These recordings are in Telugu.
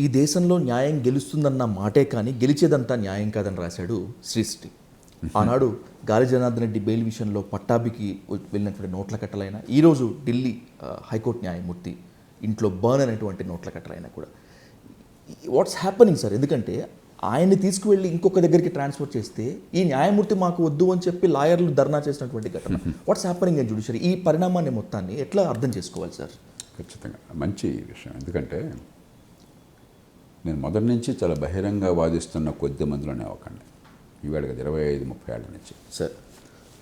ఈ దేశంలో న్యాయం గెలుస్తుందన్న మాటే కానీ గెలిచేదంతా న్యాయం కాదని రాశాడు శ్రీశ్రీ. ఆనాడు గాలి జనార్దన్ రెడ్డి బెయిల్ విషయంలో పట్టాభికి వెళ్ళినటువంటి నోట్ల కట్టలైనా, ఈరోజు ఢిల్లీ హైకోర్టు న్యాయమూర్తి ఇంట్లో బర్న్ అనేటువంటి నోట్ల కట్టలైనా కూడా వాట్స్ హ్యాపనింగ్ సార్? ఎందుకంటే ఆయన్ని తీసుకువెళ్ళి ఇంకొక దగ్గరికి ట్రాన్స్ఫర్ చేస్తే ఈ న్యాయమూర్తి మాకు వద్దు అని చెప్పి లాయర్లు ధర్నా చేసినటువంటి ఘటన. What's happening in judiciary? ఈ పరిణామాన్ని మొత్తాన్ని ఎట్లా అర్థం చేసుకోవాలి సార్? ఖచ్చితంగా మంచి విషయం. ఎందుకంటే నేను మొదటి నుంచి చాలా బహిరంగ వాదిస్తున్న కొద్ది మందిలోనే ఒకండి. ఈవేళ 25-30 ఏళ్ళ నుంచి సార్,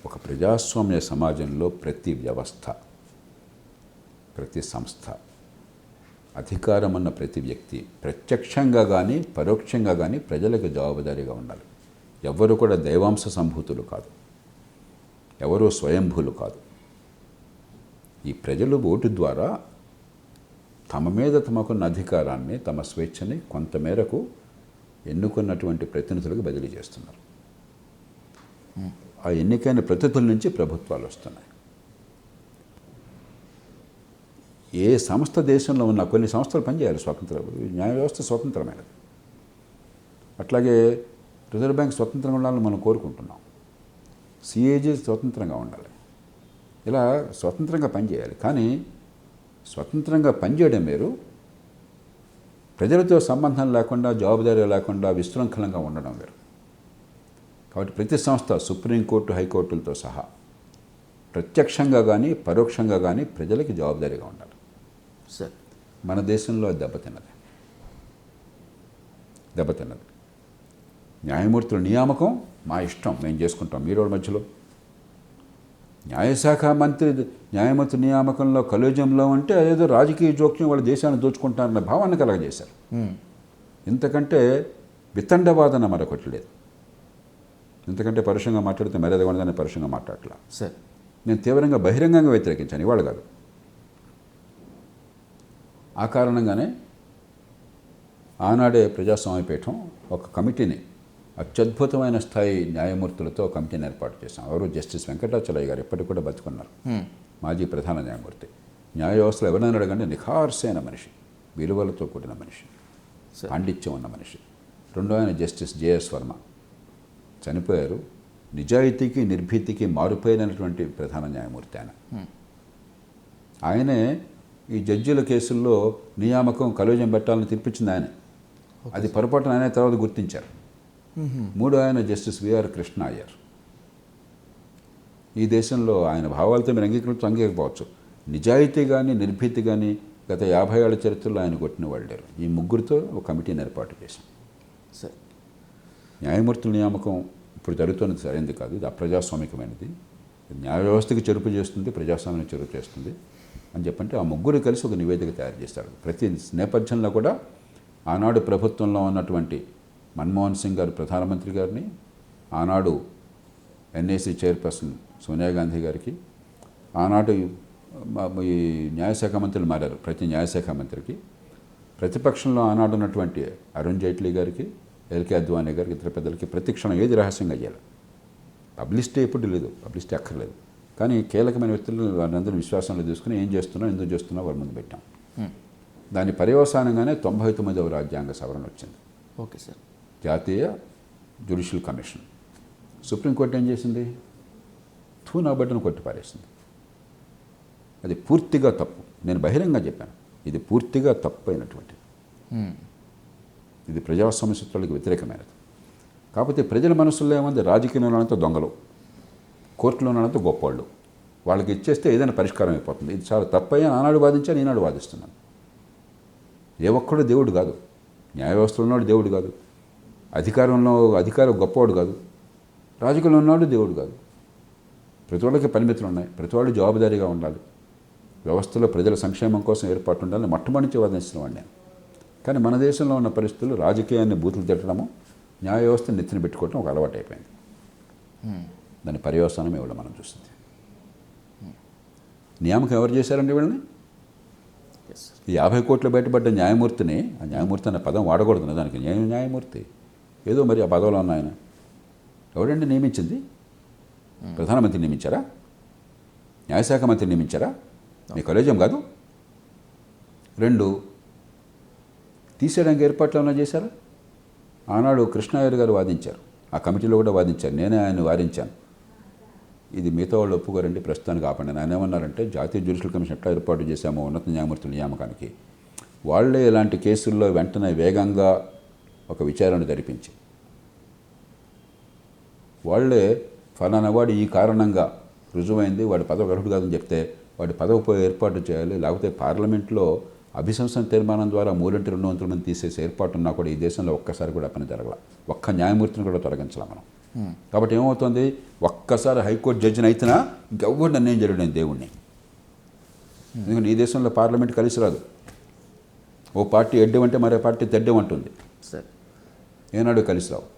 ఒక ప్రజాస్వామ్య సమాజంలో ప్రతి వ్యవస్థ, ప్రతి సంస్థ, అధికారం ఉన్న ప్రతి వ్యక్తి ప్రత్యక్షంగా కానీ పరోక్షంగా కానీ ప్రజలకు జవాబుదారీగా ఉండాలి. ఎవరు కూడా దైవాంశ సంభూతులు కాదు, ఎవరూ స్వయంభూలు కాదు. ఈ ప్రజలు ఓటు ద్వారా తమ మీద తమకున్న అధికారాన్ని, తమ స్వేచ్ఛని కొంతమేరకు ఎన్నుకున్నటువంటి ప్రతినిధులకు బదిలీ చేస్తున్నారు. ఆ ఎన్నికైన ప్రతినిధుల నుంచి ప్రభుత్వాలు వస్తున్నాయి. ఏ సంస్థ దేశంలో ఉన్న కొన్ని సంస్థలు పనిచేయాలి, స్వతంత్ర న్యాయ వ్యవస్థ స్వతంత్రమైనది. అట్లాగే రిజర్వ్ బ్యాంక్ స్వతంత్రంగా ఉండాలని మనం కోరుకుంటున్నాం. సిఏజీ స్వతంత్రంగా ఉండాలి. ఇలా స్వతంత్రంగా పనిచేయాలి. కానీ స్వతంత్రంగా పనిచేయడం వేరు, ప్రజలతో సంబంధం లేకుండా, జవాబుదారీ లేకుండా విశృంఖలంగా ఉండడం వేరు. కాబట్టి ప్రతి సంస్థ, సుప్రీంకోర్టు, హైకోర్టులతో సహా ప్రత్యక్షంగా కానీ పరోక్షంగా కానీ ప్రజలకి జవాబుదారీగా ఉండాలి. సార్, మన దేశంలో దెబ్బతిన్నది. న్యాయమూర్తుల నియామకం మా ఇష్టం, మేము చేసుకుంటాం, మీరు మధ్యలో. న్యాయశాఖ మంత్రి న్యాయమూర్తి నియామకంలో కలోజంలో అంటే అదేదో రాజకీయ జోక్యం వాళ్ళ దేశాన్ని దోచుకుంటారన్న భావాన్ని కలగజేశారు. ఇంతకంటే వితండవాదన మరొకటి లేదు. ఇంతకంటే పరుషంగా మాట్లాడితే మర్యాద ఉండదని పరుషంగా మాట్లాడట్లా. సార్, నేను తీవ్రంగా బహిరంగంగా వ్యతిరేకించాను, ఇవాళ కాదు. ఆ కారణంగానే ఆనాడే ప్రజాస్వామ్యపీఠం ఒక కమిటీని, అత్యద్భుతమైన స్థాయి న్యాయమూర్తులతో కమిటీని ఏర్పాటు చేశాం. ఎవరు? జస్టిస్ వెంకటాచలయ్య గారు, ఇప్పటికి కూడా బతుకున్నారు, మాజీ ప్రధాన న్యాయమూర్తి. న్యాయ వ్యవస్థలో ఎవరైనా అడగండి, నిఖార్సైన మనిషి, విలువలతో కూడిన మనిషి, పాండిత్యం ఉన్న మనిషి. రెండో ఆయన జస్టిస్ జేఎస్ వర్మ, చనిపోయారు. నిజాయితీకి నిర్భీతికి మారుపోయినటువంటి ప్రధాన న్యాయమూర్తి ఆయన. ఆయనే ఈ జడ్జీల కేసుల్లో నియామకం కలోజం పెట్టాలని తీర్పిచ్చింది ఆయన. అది పొరపాటున ఆయన తర్వాత గుర్తించారు. మూడో ఆయన జస్టిస్ విఆర్ కృష్ణ అయ్యర్. ఈ దేశంలో ఆయన భావాలతో మీరు అంగీకరించకపోవచ్చు, నిజాయితీ కానీ నిర్భీతి కానీ గత 50 ఏళ్ల చరిత్రలో ఆయన కొట్టిన వాళ్ళు లేరు. ఈ ముగ్గురితో ఒక కమిటీని ఏర్పాటు చేశాం. సార్, న్యాయమూర్తుల నియామకం ఇప్పుడు జరుగుతున్నది సరైనది కాదు, ఇది అప్రజాస్వామికమైనది, న్యాయ వ్యవస్థకి చెరుపు చేస్తుంది, ప్రజాస్వామ్యాన్ని చెరుపు చేస్తుంది అని చెప్పంటే ఆ ముగ్గురు కలిసి ఒక నివేదిక తయారు చేశారు. ప్రతి నేపథ్యంలో కూడా ఆనాడు ప్రభుత్వంలో ఉన్నటువంటి మన్మోహన్ సింగ్ గారు ప్రధానమంత్రి గారిని, ఆనాడు ఎన్ఏసీ చైర్పర్సన్ సోనియా గాంధీ గారికి, ఆనాడు ఈ న్యాయశాఖ మంత్రులు మారారు, ప్రతి న్యాయశాఖ మంత్రికి, ప్రతిపక్షంలో ఆనాడు ఉన్నటువంటి అరుణ్ జైట్లీ గారికి, ఎల్కే అద్వానీ గారికి, ఇతర పెద్దలకి ప్రతి క్షణం ఏది రహస్యంగా చేయాలి. పబ్లిసిటీ ఎప్పుడు లేదు, పబ్లిసిటీ అక్కర్లేదు. కానీ కీలకమైన వ్యక్తులు వారందరూ విశ్వాసంలో తీసుకుని ఏం చేస్తున్నా, ఎందుకు చేస్తున్నా వారి ముందు పెట్టాం. దాని పర్యవసానంగానే 99వ రాజ్యాంగ సవరణ వచ్చింది. Okay sir. జాతీయ జ్యుడిషియల్ కమిషన్. సుప్రీంకోర్టు ఏం చేసింది? నా బిడ్డను కొట్టిపారేసింది. అది పూర్తిగా తప్పు. నేను బహిరంగంగా చెప్పాను, ఇది పూర్తిగా తప్పు అయినటువంటిది. ఇది ప్రజాస్వామ్య సూత్రాలకు వ్యతిరేకమైనది. కాకపోతే ప్రజల మనసుల్లో ఏముంది? రాజకీయంలో ఉన్నంత దొంగలు, కోర్టులో ఉన్నంత గొప్పవాళ్ళు, వాళ్ళకి ఇచ్చేస్తే ఏదైనా పరిష్కారం అయిపోతుంది. ఇది చాలా తప్పని ఆనాడు వాదించాను, ఈనాడు వాదిస్తున్నాను. ఏ ఒక్కడు దేవుడు కాదు, న్యాయ వ్యవస్థలో ఉన్నాడు దేవుడు కాదు, అధికారం గొప్పవాడు కాదు, రాజకీయంలో ఉన్నాడు దేవుడు కాదు. ప్రతి వాళ్ళకి పరిమితులు ఉన్నాయి, ప్రతి వాళ్ళు జవాబుదారీగా ఉండాలి, వ్యవస్థలో ప్రజల సంక్షేమం కోసం ఏర్పాటు ఉండాలని మొట్టమొదటి నుంచి వాదించినవాడిని నేను. కానీ మన దేశంలో ఉన్న పరిస్థితులు రాజకీయాన్ని బూతులు తిట్టడము, న్యాయ వ్యవస్థను నెత్తిన పెట్టుకోవడం ఒక అలవాటు అయిపోయింది. దాని పర్యవసానం ఇవ్వడం మనం చూస్తుంది. నియామకం ఎవరు చేశారండి వీళ్ళని? ఈ 50 కోట్లు బయటపడ్డ న్యాయమూర్తిని, ఆ న్యాయమూర్తి అనే పదం వాడకూడదు, దానికి న్యాయమూర్తి ఏదో మరి ఆ పదవిలో ఉన్న ఆయన ఎవడండి నియమించింది? ప్రధానమంత్రి నియమించారా? న్యాయశాఖ మంత్రి నియమించారా? మీ కలేజం కాదు. 2, తీసేయడానికి ఏర్పాట్లు ఏమైనా చేశారా? ఆనాడు కృష్ణయ్య గారు వాదించారు, ఆ కమిటీలో కూడా వాదించారు, నేనే ఆయన వారించాను. ఇది మిగతా వాళ్ళు ఒప్పుకోరండి, ప్రస్తుతానికి ఆపండి. ఆయన ఏమన్నారంటే జాతీయ జ్యుడిషియల్ కమిషన్ ఎట్లా ఏర్పాటు చేశామో ఉన్నత న్యాయమూర్తుల నియామకానికి, వాళ్లే ఇలాంటి కేసుల్లో వెంటనే వేగంగా ఒక విచారణ జరిపించి వాళ్లే ఫలానా వాడు ఈ కారణంగా రుజువైంది, వాడి పదవి అర్హుడు కాదని చెప్తే వాడి పదవి ఏర్పాటు చేయాలి. లేకపోతే పార్లమెంట్లో అభిశంసన తీర్మానం ద్వారా 3/2 మంది తీసేసి ఏర్పాటు ఉన్నా కూడా ఈ దేశంలో ఒక్కసారి కూడా పని జరగల, ఒక్క న్యాయమూర్తిని కూడా తొలగించలే మనం. కాబట్టి ఏమవుతుంది, ఒక్కసారి హైకోర్టు జడ్జిని అయితేనా ఇంకెవ్వరు నిర్ణయం జరిగిన దేవుణ్ణి. ఎందుకంటే ఈ దేశంలో పార్లమెంట్ కలిసి రాదు. ఓ పార్టీ ఎడ్డమంటే మరో పార్టీ తెడ్డమంటుంది, ఏనాడు కలిసి రావు.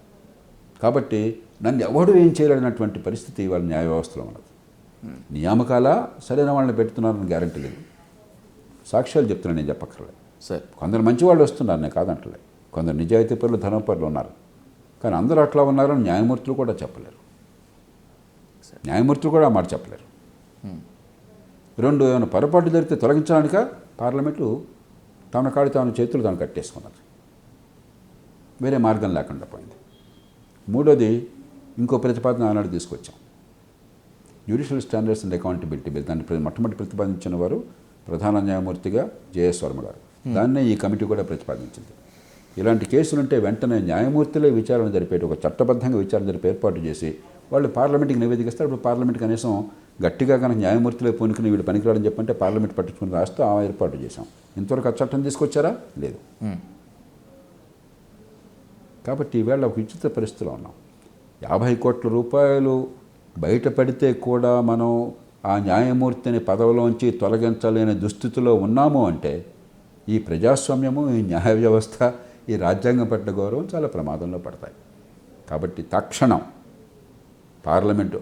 కాబట్టి నన్ను ఎవడు ఏం చేయలేనటువంటి పరిస్థితి వాళ్ళ న్యాయ వ్యవస్థలో ఉన్నది. నియామకాల సరైన వాళ్ళని పెడుతున్నారని గ్యారంటీ లేదు. సాక్ష్యాలు చెప్తున్నాను, నేను చెప్పక్కర్లేదు. కొందరు మంచి వాళ్ళు వస్తున్నారు, నేను కాదంటలే. కొందరు నిజాయితీ పరులు, ధనపరులు ఉన్నారు. కానీ అందరూ అట్లా ఉన్నారని న్యాయమూర్తులు కూడా చెప్పలేరు. న్యాయమూర్తులు కూడా ఆ మాట చెప్పలేరు. రెండు, ఏమైనా పొరపాటు జరిగితే తొలగించడానిక పార్లమెంటు తన కాడి తాను చేతులు తాను కట్టేసుకున్నది, వేరే మార్గం లేకుండా పోయింది. మూడోది, ఇంకో ప్రతిపాదన ఆనాడు తీసుకొచ్చాం, judicial standards and accountability bill. దాన్ని మొట్టమొదటి ప్రతిపాదించిన వారు ప్రధాన న్యాయమూర్తిగా జేఎస్ వర్మ గారు. దాన్నే ఈ కమిటీ కూడా ప్రతిపాదించింది. ఇలాంటి కేసులుంటే వెంటనే న్యాయమూర్తులే విచారణ జరిపేటి, ఒక చట్టబద్ధంగా విచారణ జరిపే ఏర్పాటు చేసి వాళ్ళు పార్లమెంట్కి నివేదిస్తారు. ఇప్పుడు పార్లమెంట్ కనీసం గట్టిగా కనుక న్యాయమూర్తులే పూనుకుని వీళ్ళు పనికిరాడని చెప్పంటే పార్లమెంట్ పట్టించుకుని రాస్తూ ఆ ఏర్పాటు చేశాం. ఇంతవరకు ఆ చట్టం తీసుకొచ్చారా? లేదు. కాబట్టి ఈవేళ ఒక విచిత్ర పరిస్థితిలో ఉన్నాం. 50 కోట్ల రూపాయలు బయటపడితే కూడా మనం ఆ న్యాయమూర్తిని పదవిలోంచి తొలగించలేని దుస్థితిలో ఉన్నాము అంటే ఈ ప్రజాస్వామ్యము, ఈ న్యాయ వ్యవస్థ, ఈ రాజ్యాంగం పట్ల గౌరవం చాలా ప్రమాదంలో పడతాయి. కాబట్టి తక్షణం పార్లమెంటు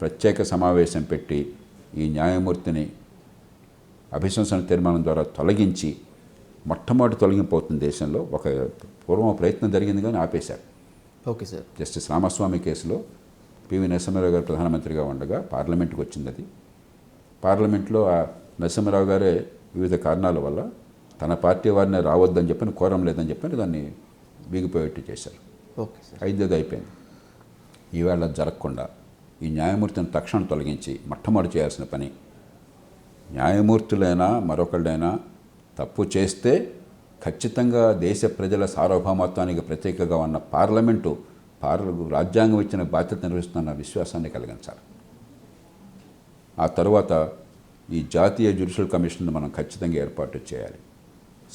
ప్రత్యేక సమావేశం పెట్టి ఈ న్యాయమూర్తిని అభిశంసన తీర్మానం ద్వారా తొలగించి, మొట్టమొదటి తొలగింపోతుంది దేశంలో. ఒక పూర్వం ప్రయత్నం జరిగింది కానీ ఆపేశారు. Okay sir. జస్టిస్ రామస్వామి కేసులో పివి నరసింహారావు గారు ప్రధానమంత్రిగా ఉండగా పార్లమెంట్కి వచ్చింది అది. పార్లమెంట్లో ఆ నరసింహారావు గారే వివిధ కారణాల వల్ల తన పార్టీ వారిని రావద్దని చెప్పని, కోరం లేదని చెప్పని దాన్ని బిగిపోయేట్టు చేశారు. Okay sir. ఐదేది అయిపోయింది. ఈవేళ జరగకుండా ఈ న్యాయమూర్తిని తక్షణం తొలగించి మొట్టమొదటి చేయాల్సిన పని, న్యాయమూర్తులైనా మరొకళ్ళైనా తప్పు చేస్తే ఖచ్చితంగా దేశ ప్రజల సార్వభౌమత్వానికి ప్రత్యేకగా ఉన్న పార్లమెంటు రాజ్యాంగం ఇచ్చిన బాధ్యత నిర్వహిస్తున్న విశ్వాసాన్ని కలిగించాలి. ఆ తర్వాత ఈ జాతీయ జ్యుడిషియల్ కమిషన్ను మనం ఖచ్చితంగా ఏర్పాటు చేయాలి.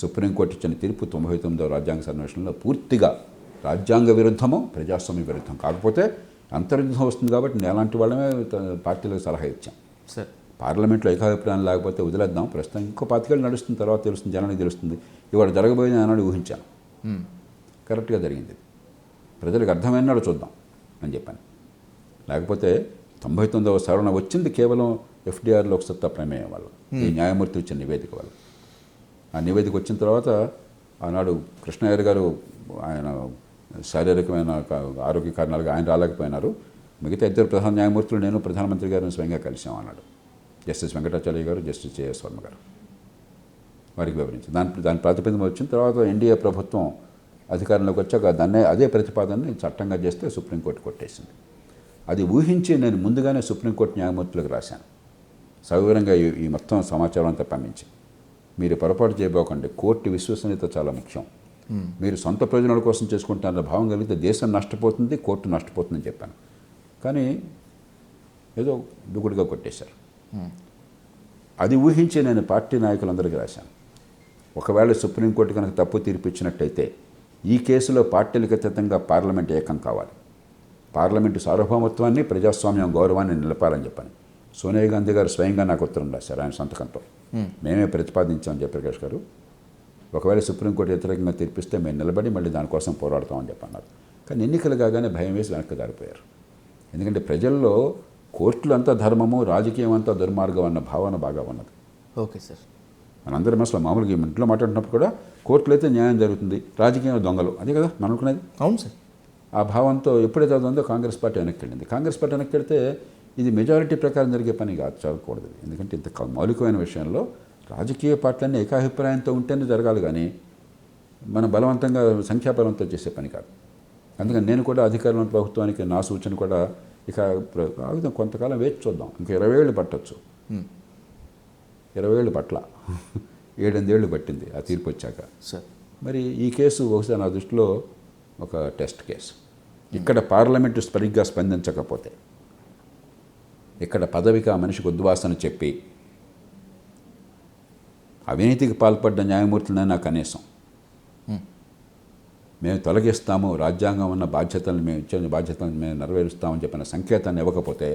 సుప్రీంకోర్టు ఇచ్చిన తీర్పు 99వ రాజ్యాంగ సన్నివేశంలో పూర్తిగా రాజ్యాంగ విరుద్ధము, ప్రజాస్వామ్య విరుద్ధం. కాకపోతే అంతర్యుద్ధం వస్తుంది కాబట్టి నేలాంటి వాళ్ళమే పార్టీలకు సలహా ఇచ్చాం. సార్, పార్లమెంట్లో ఏకాభిప్రాయం లేకపోతే వదిలేద్దాం, ప్రస్తుతం ఇంకో 5 ఏళ్ళు నడుస్తుంది, తర్వాత తెలుస్తుంది, జనానికి తెలుస్తుంది. ఇవాళ జరగబోయేది ఆనాడు ఊహించాను, కరెక్ట్గా జరిగింది. ప్రజలకు అర్థమైనాడు చూద్దాం అని చెప్పాను. లేకపోతే 99వ సవరణ వచ్చింది కేవలం ఎఫ్డీఆర్ లోక్సత్తా ప్రమేయం వల్ల, ఈ న్యాయమూర్తి ఇచ్చిన నివేదిక వల్ల. ఆ నివేదిక వచ్చిన తర్వాత ఆనాడు కృష్ణయ్య గారు ఆయన శారీరకమైన ఆరోగ్య కారణాలుగా ఆయన రాలేకపోయినారు. మిగతా 2 ప్రధాన న్యాయమూర్తులు, నేను ప్రధానమంత్రి గారిని స్వయంగా కలిసాం అన్నాడు. జస్టిస్ వెంకటాచలయ్య గారు, జస్టిస్ జేఎస్ వర్మ గారు. వారికి వివరించి దాని ప్రాతిపదికన వచ్చిన తర్వాత ఎన్డీఏ ప్రభుత్వం అధికారంలోకి వచ్చాక అదే ప్రతిపాదనని చట్టంగా చేస్తే సుప్రీంకోర్టు కొట్టేసింది. అది ఊహించి నేను ముందుగానే సుప్రీంకోర్టు న్యాయమూర్తులకు రాశాను, సవివరంగా ఈ మొత్తం సమాచారం అంతా పంపించి, మీరు పొరపాటు చేయబోకండి, కోర్టు విశ్వసనీయత చాలా ముఖ్యం. మీరు సొంత ప్రయోజనాల కోసం చేసుకుంటారన్న భావం కలిగితే దేశం నష్టపోతుంది, కోర్టు నష్టపోతుందని చెప్పాను. కానీ ఏదో దుగుడుగా కొట్టేశారు. అది ఊహించి నేను పార్టీ నాయకులందరికీ రాశాను, ఒకవేళ సుప్రీంకోర్టు కనుక తప్పు తీర్పు ఇచ్చినట్టయితే ఈ కేసులో పార్టీలకు అతీతంగా పార్లమెంట్ ఏకం కావాలి, పార్లమెంటు సార్వభౌమత్వాన్ని, ప్రజాస్వామ్యం, గౌరవాన్ని నిలపాలని చెప్పాను. సోనియా గాంధీ గారు స్వయంగా నాకు ఉత్తరం రాశారు ఆయన సంతకంతో, మేమే ప్రతిపాదించామని జయప్రకాష్ గారు, ఒకవేళ సుప్రీంకోర్టు వ్యతిరేకంగా తీర్పిస్తే మేము నిలబడి మళ్ళీ దానికోసం పోరాడతామని చెప్పన్నారు. కానీ ఎన్నికలు కాగానే భయం వేసి వెనక్కి దారిపోయారు. ఎందుకంటే ప్రజల్లో కోర్టులు అంతా ధర్మము, రాజకీయం అంతా దుర్మార్గం అన్న భావన బాగా ఉన్నది. Okay sir. మనందరం అసలు మామూలుగా ఇంట్లో మాట్లాడినప్పుడు కూడా కోర్టులు అయితే న్యాయం జరుగుతుంది, రాజకీయం దొంగలు, అదే కదా మనం అనుకునేది. అవును సార్. ఆ భావంతో ఎప్పుడైతే అవుతుందో కాంగ్రెస్ పార్టీ వెనక్కి వెళ్ళింది. కాంగ్రెస్ పార్టీ వెనక్కి వెళ్తే ఇది మెజారిటీ ప్రకారం జరిగే పని కాదు, చదవకూడదు. ఎందుకంటే ఇంత మౌలికమైన విషయంలో రాజకీయ పార్టీలన్నీ ఏకాభిప్రాయంతో ఉంటేనే జరగాలి. కానీ మనం బలవంతంగా సంఖ్యాబలంతో చేసే పని కాదు. అందుకని నేను కూడా అధికారంలో ప్రభుత్వానికి నా సూచన కూడా ఇక ఆగుదాం, కొంతకాలం వేచి చూద్దాం. ఇంకా 20 ఏళ్ళు పట్టచ్చు. 20 ఏళ్ళు పట్ల 7-8 ఏళ్ళు పట్టింది ఆ తీర్పు వచ్చాక. సార్ మరి ఈ కేసు బహుశా నా దృష్టిలో ఒక టెస్ట్ కేసు. ఇక్కడ పార్లమెంటు సరిగ్గా స్పందించకపోతే, ఇక్కడ పదవికి ఆ మనిషికి ఉద్వాసన చెప్పి అవినీతికి పాల్పడ్డ న్యాయమూర్తులైనా కనీసం మేము తొలగిస్తాము, రాజ్యాంగం ఉన్న బాధ్యతలను మేము ఇచ్చిన బాధ్యతలను మేము నెరవేరుస్తామని చెప్పిన సంకేతాన్ని ఇవ్వకపోతే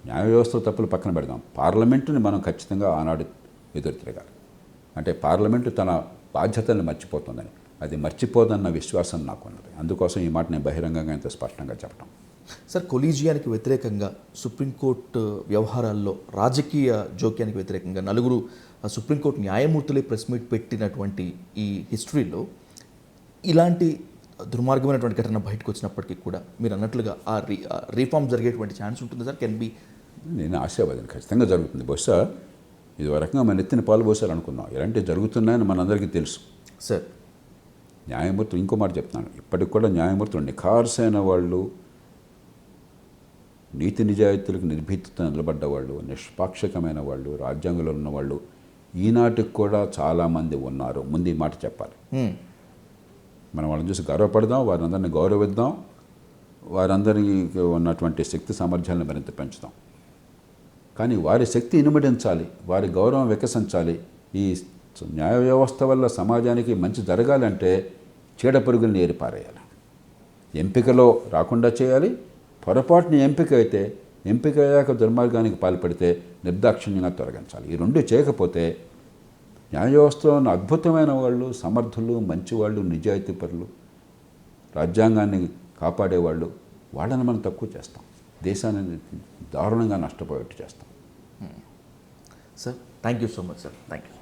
న్యాయ వ్యవస్థ తప్పులు పక్కన పెడదాం, పార్లమెంటుని మనం ఖచ్చితంగా ఆనాడు ఎదురు తిరగాలి. అంటే పార్లమెంటు తన బాధ్యతలను మర్చిపోతుందని, అది మర్చిపోదన్న విశ్వాసం నాకు ఉన్నది. అందుకోసం ఈ మాట నేను బహిరంగంగా ఇంత స్పష్టంగా చెప్పడం. సార్, కొలీజియానికి వ్యతిరేకంగా సుప్రీంకోర్టు వ్యవహారాల్లో రాజకీయ జోక్యానికి వ్యతిరేకంగా 4 సుప్రీంకోర్టు న్యాయమూర్తులే ప్రెస్ మీట్ పెట్టినటువంటి ఈ హిస్టరీలో ఇలాంటి దుర్మార్గమైనటువంటి ఘటన బయటకు వచ్చినప్పటికీ కూడా మీరు అన్నట్లుగా ఆ రీఫార్మ్ జరిగేటువంటి ఛాన్స్ ఉంటుంది సార్? Can be. నేను ఆశావాదిని, ఖచ్చితంగా జరుగుతుంది. బహుశా ఇది ఒక రకంగా మన ఎత్తిన పాలు పోసారు అనుకుందాం. ఇలాంటివి జరుగుతున్నాయని మనందరికీ తెలుసు సార్. న్యాయమూర్తులు, ఇంకో మాట చెప్తున్నాను, ఇప్పటికి కూడా న్యాయమూర్తులు నిఖార్సైన వాళ్ళు, నీతి నిజాయితీలకు నిర్భీతితో నిలబడ్డ వాళ్ళు, నిష్పాక్షికమైన వాళ్ళు, రాజ్యాంగంలో ఉన్నవాళ్ళు ఈనాటికి కూడా చాలామంది ఉన్నారు. ముందు ఈ మాట చెప్పాలి. మనం వాళ్ళని చూసి గర్వపడదాం, వారందరినీ గౌరవిద్దాం, వారందరికీ ఉన్నటువంటి శక్తి సామర్థ్యాలను మరింత పెంచుదాం. కానీ వారి శక్తి ఇనుమడించాలి, వారి గౌరవం వికసించాలి. ఈ న్యాయ వ్యవస్థ వల్ల సమాజానికి మంచి జరగాలంటే చీడపురుగుల్ని ఏరిపారేయాలి, ఎంపికలో రాకుండా చేయాలి. పొరపాటుని ఎంపిక అయితే, ఎంపిక అయ్యాక దుర్మార్గానికి పాల్పడితే నిర్దాక్షిణ్యంగా తొలగించాలి. ఈ 2 చేయకపోతే న్యాయ వ్యవస్థలో ఉన్న అద్భుతమైన వాళ్ళు, సమర్థులు, మంచివాళ్ళు, నిజాయితీపరులు, రాజ్యాంగాన్ని కాపాడేవాళ్ళు, వాళ్ళని మనం తక్కువ చేస్తాం, దేశాన్ని దారుణంగా నష్టపోయేట్టు చేస్తాం. Sir, thank you so much sir. Thank you.